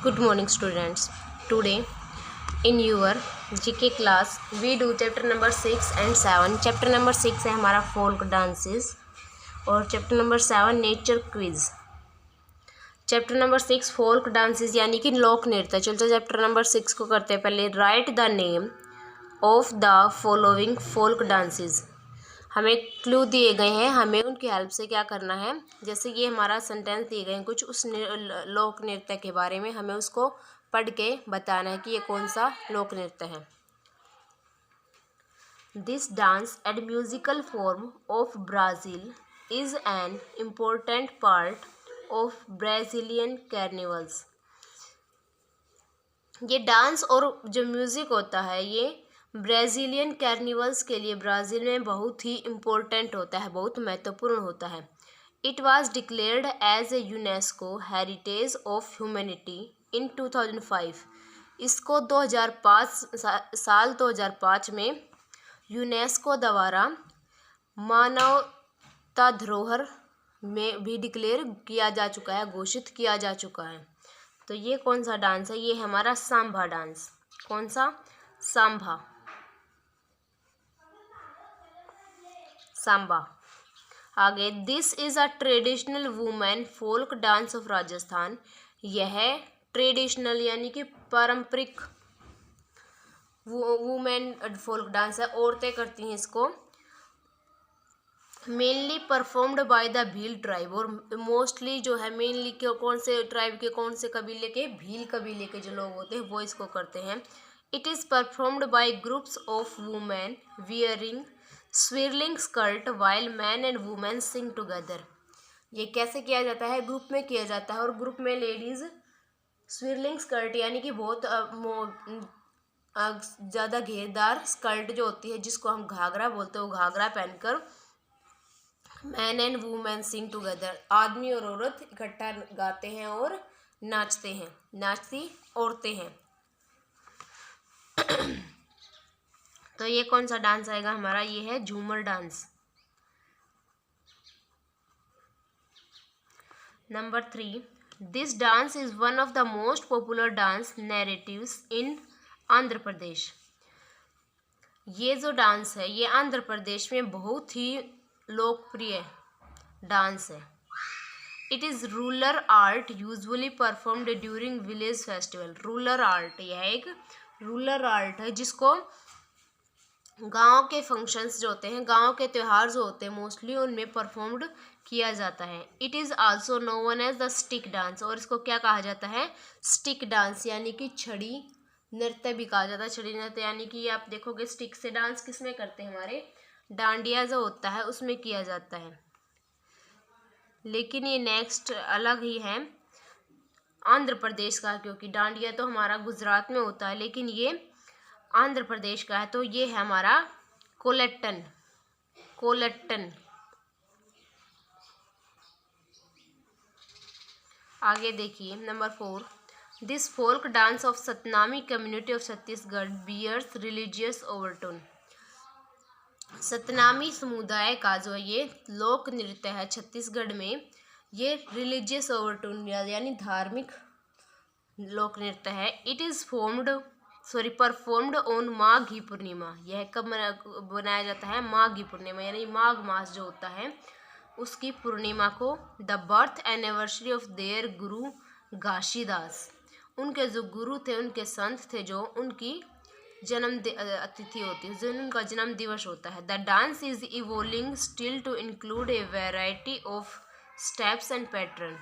Good morning, students. Today, in your GK class, we do chapter number 6 and 7. Chapter number 6 है हमारा folk dances और chapter number 7 nature quiz. Chapter number 6 folk dances यानी कि लोक नृत्य। चलते chapter number 6 को करते हैं। पहले right the name of the following folk dances. हमें क्लू दिए गए हैं, हमें उनकी हेल्प से क्या करना है। जैसे ये हमारा सेंटेंस दिए गए हैं कुछ उस लोक नृत्य के बारे में, हमें उसको पढ़ के बताना है कि ये कौन सा लोक नृत्य है। This dance and musical form of Brazil is an important part of Brazilian carnivals. ये डांस और जो म्यूज़िक होता है ये ब्राज़ीलियन कार्निवल्स के लिए ब्राज़ील में बहुत ही इम्पोर्टेंट होता है, बहुत महत्वपूर्ण होता है। It was declared as a UNESCO heritage of humanity in 2005। इसको 2005 में यूनेस्को द्वारा मानवता धरोहर में भी डिक्लेयर किया जा चुका है, घोषित किया जा चुका है। तो ये कौन सा डांस है? ये हमारा सांभा डांस। कौन सा? सांभा, सांबा। आगे, this is a traditional women folk dance of Rajasthan. यह ट्रेडिशनल यानी कि पारंपरिक वुमेन फोल्क डांस है, औरतें करती हैं इसको। Mainly performed by the Bhil tribe, और मोस्टली जो है मेनली कौन से ट्राइब के, कौन से कबीले के? भील कबीले के जो लोग होते हैं वो इसको करते हैं। It is performed by groups of women wearing swirling skirt while men and women sing together. ये कैसे किया जाता है? ग्रुप में किया जाता है और ग्रुप में लेडीज़ स्विरलिंग स्कर्ट यानी कि बहुत ज़्यादा घेरदार स्कर्ट जो होती है जिसको हम घाघरा बोलते हैं, वो घाघरा पहनकर man and women sing together, आदमी और औरत इकट्ठा गाते हैं और नाचते हैं, नाचती औरतें हैं। तो ये कौन सा डांस आएगा हमारा? ये है Jhumar dance. Number 3, this dance is one of the most popular dance narratives in Andhra Pradesh. ये जो डांस है ये आंध्र प्रदेश में बहुत ही लोकप्रिय डांस है। It is rural art usually performed during village festival. Rural art, यह एक रूरल आर्ट है जिसको गांव के फंक्शंस जो होते हैं, गांव के त्यौहार जो होते हैं मोस्टली उनमें परफॉर्म्ड किया जाता है। It is also known as the stick dance, और इसको क्या कहा जाता है? स्टिक डांस यानी कि छड़ी नृत्य भी कहा जाता है। छड़ी नृत्य यानी कि आप देखोगे स्टिक से डांस किस में करते हैं? हमारे डांडिया जो होता है उसमें किया जाता है। लेकिन ये नेक्स्ट अलग ही है आंध्र प्रदेश का, क्योंकि डांडिया तो हमारा गुजरात में होता है लेकिन ये आंध्र प्रदेश का है। तो ये है हमारा कोलट्टन। कोलट्टन। आगे देखिए number 4, this folk dance of Satnami community of Chhattisgarh bears religious overtone. Satnami समुदाय का जो ये लोक नृत्य है छत्तीसगढ़ में, ये रिलीजियस ओवरटोन यानी धार्मिक लोक नृत्य है। It is performed on Magh Purnima. यह कब बनाया जाता है? माघ पूर्णिमा यानी माघ मास जो होता है उसकी पूर्णिमा को। The birth anniversary of their गुरु घासीदास। उनके जो गुरु थे, उनके संत थे, जो उनकी जन्म तिथि होती है, जो उनका जन्म दिवस होता है। The dance is evolving still to include a variety of steps and pattern.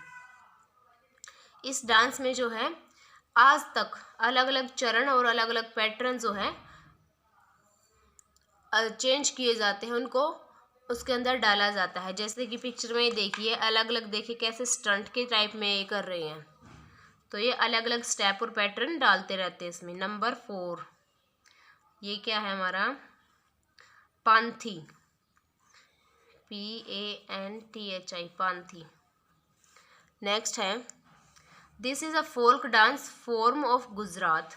इस डांस में जो है आज तक अलग अलग चरण और अलग अलग पैटर्न जो है चेंज किए जाते हैं, उनको उसके अंदर डाला जाता है। जैसे कि पिक्चर में देखिए, अलग अलग देखिए कैसे स्टंट के टाइप में ये कर रहे हैं। तो ये अलग अलग स्टेप और पैटर्न डालते रहते हैं इसमें। नंबर 4, ये क्या है हमारा? पांथी। PANTHI, पांथी। नेक्स्ट है, this is a folk dance form of Gujarat.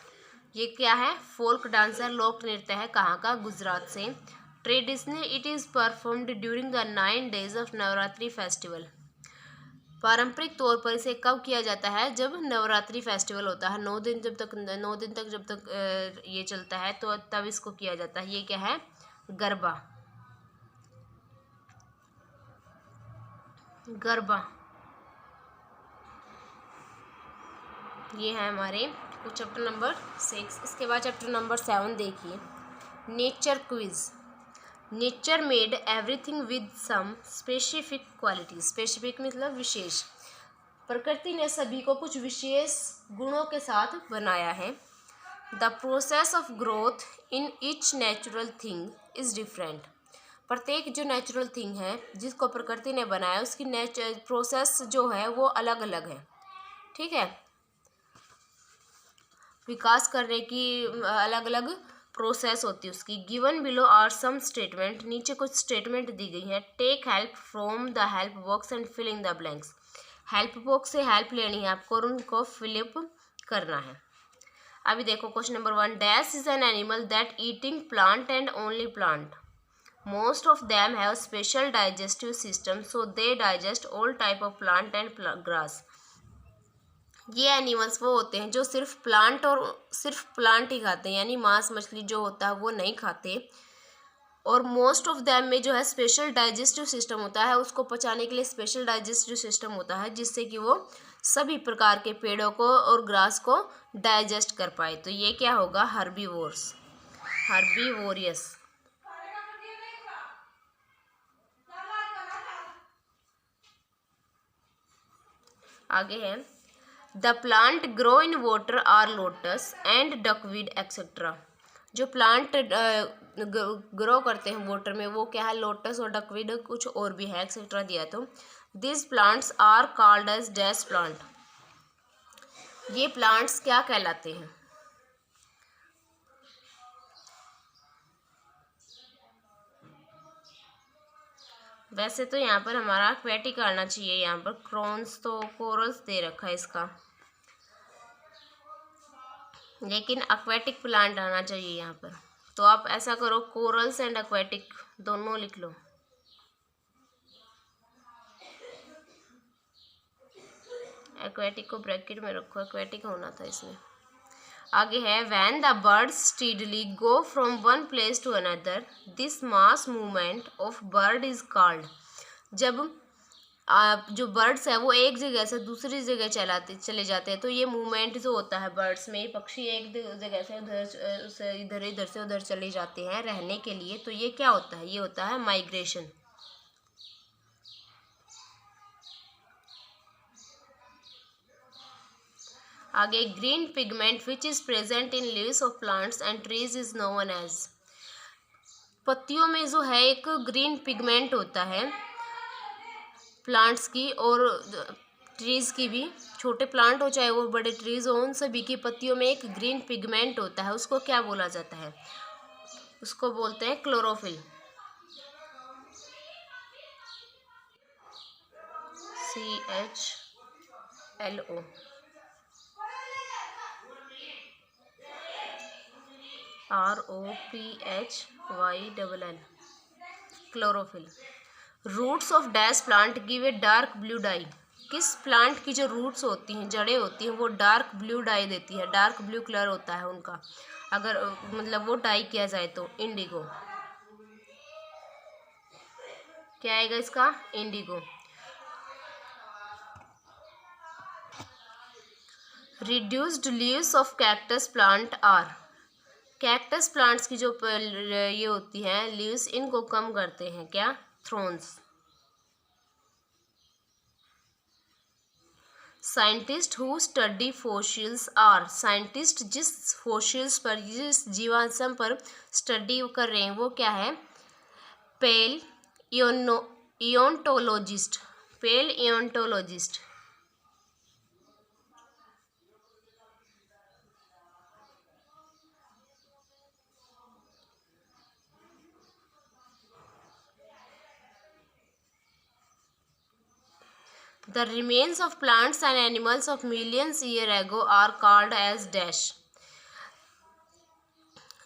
ये क्या है? फोल्क डांस है, लोक नृत्य है। कहाँ का? गुजरात से। Traditionally it is performed during the 9 days of Navratri festival. पारंपरिक तौर पर इसे कब किया जाता है? जब नवरात्रि फेस्टिवल होता है, 9 दिन जब तक ये चलता है तो तब इसको किया जाता है। ये क्या है? गरबा। गरबा ये है हमारे चैप्टर नंबर 6। इसके बाद चैप्टर नंबर 7 देखिए, nature quiz. Nature made everything with some specific qualities. Specific मतलब विशेष। प्रकृति ने सभी को कुछ विशेष गुणों के साथ बनाया है। The process of growth in each natural thing is different. प्रत्येक जो नेचुरल थिंग है जिसको प्रकृति ने बनाया, उसकी प्रोसेस जो है वो अलग अलग है। ठीक है, विकास करने की अलग अलग प्रोसेस होती है उसकी। Given below are some statement. नीचे कुछ स्टेटमेंट दी गई हैं। Take help from the help box and fill in the blanks. Help box से हेल्प लेनी है आपको और उनको फिलअप करना है। अभी देखो question number 1, dash is an animal that eating plant and only plant. Most of them have special digestive system so they digest all type of plant and grass. ये एनिमल्स वो होते हैं जो सिर्फ प्लांट ही खाते हैं, यानी मांस मछली जो होता है वो नहीं खाते। और मोस्ट ऑफ देम में जो है स्पेशल डाइजेस्टिव सिस्टम होता है, उसको पचाने के लिए स्पेशल डाइजेस्टिव सिस्टम होता है जिससे कि वो सभी प्रकार के पेड़ों को और ग्रास को डाइजेस्ट कर पाए। तो ये क्या होगा? Herbivores, herbivorous. आगे है, the plant grow in water are lotus and duckweed etcetera. जो प्लांट ग्रो करते हैं वाटर में वो क्या है? लोटस और डकवीड, कुछ और भी है, एक्सेट्रा दिया। तो this plants are called as dash plant. ये प्लांट्स क्या कहलाते हैं? वैसे तो यहाँ पर हमारा एक्वेटिक आना चाहिए, यहाँ पर क्रॉन्स तो कोरल्स दे रखा है इसका, लेकिन एक्वेटिक प्लांट आना चाहिए यहाँ पर। तो आप ऐसा करो, कोरल्स एंड एक्वेटिक दोनों लिख लो। एक्वेटिक को ब्रैकेट में रखो, एक्वेटिक होना था इसमें। आगे है, when the birds steadily go from one place to another this mass movement of bird is called. जब जो बर्ड्स है वो एक जगह से दूसरी जगह चले जाते हैं, तो ये मूवमेंट जो होता है बर्ड्स में, पक्षी एक जगह से इधर से उधर चले जाते हैं रहने के लिए, तो ये क्या होता है? ये होता है माइग्रेशन। आगे, green pigment which is present in leaves of plants and trees is known as. पत्तियों में जो है एक ग्रीन पिगमेंट होता है प्लांट्स की और ट्रीज की भी, छोटे प्लांट हो चाहे वो बड़े ट्रीज हो, उन सभी की पत्तियों में एक ग्रीन पिगमेंट होता है। उसको क्या बोला जाता है? उसको बोलते हैं chlorophyll. CHLO। ROPHYLL, chlorophyll. Roots of dash plant give a dark blue dye. किस प्लांट की जो रूट्स होती हैं, जड़ें होती हैं, वो डार्क ब्लू डाई देती है, डार्क ब्लू कलर होता है उनका, अगर मतलब वो डाई किया जाए तो। इंडिगो, क्या आएगा इसका? Indigo. Reduced leaves of cactus plant are. Cactus plants की जो ये होती हैं लीव्स, इनको कम करते हैं क्या? Thorns. Scientist who study fossils are. Scientist जिस फॉसिल्स पर, जिस जीवाश्म पर स्टडी कर रहे हैं वो क्या है? पेलियोंटोलॉजिस्ट, पेलियोंटोलॉजिस्ट। The remains of plants and animals of millions years ago are called as dash।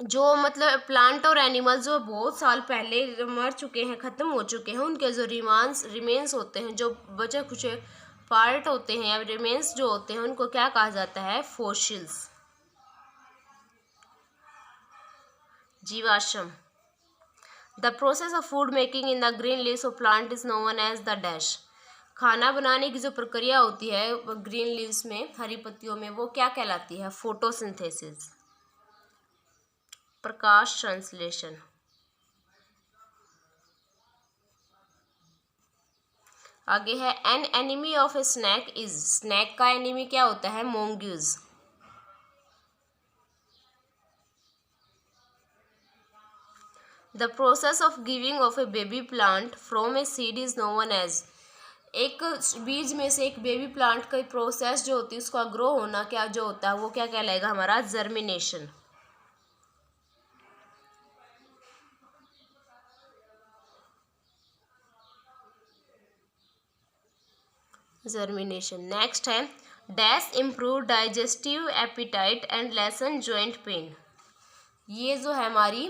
जो मतलब प्लांट और एनिमल्स जो बहुत साल पहले मर चुके हैं, ख़त्म हो चुके हैं, उनके जो रिमेन्स होते हैं, जो बचे कुछ पार्ट होते हैं या रिमेन्स जो होते हैं उनको क्या कहा जाता है? फॉसिल्स, जीवाश्म। The process of food making in the green leaves of plant is known as the dash. खाना बनाने की जो प्रक्रिया होती है ग्रीन लीव्स में, हरी पत्तियों में, वो क्या कहलाती है? फोटोसिंथेसिस, प्रकाश संश्लेषण। आगे है an enemy of a snake is. Snake का एनिमी क्या होता है? Mongoose. The process of giving off a baby plant from a seed is known as. एक बीज में से एक बेबी प्लांट का प्रोसेस जो होती है उसका ग्रो होना क्या जो होता है वो क्या कहलाएगा? हमारा जर्मिनेशन। जर्मिनेशन। नेक्स्ट है dash improve digestive appetite and lesson joint pain. ये जो है हमारी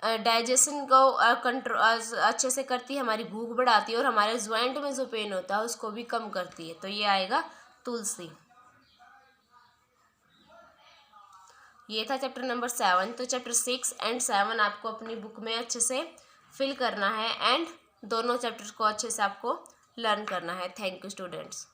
डाइजेशन को कंट्रोल अच्छे से करती है, हमारी भूख बढ़ाती है और हमारे ज्वाइंट में जो पेन होता है उसको भी कम करती है। तो ये आएगा तुलसी। ये था चैप्टर नंबर 7। तो चैप्टर 6 एंड 7 आपको अपनी बुक में अच्छे से फिल करना है एंड दोनों चैप्टर्स को अच्छे से आपको लर्न करना है। Thank you students.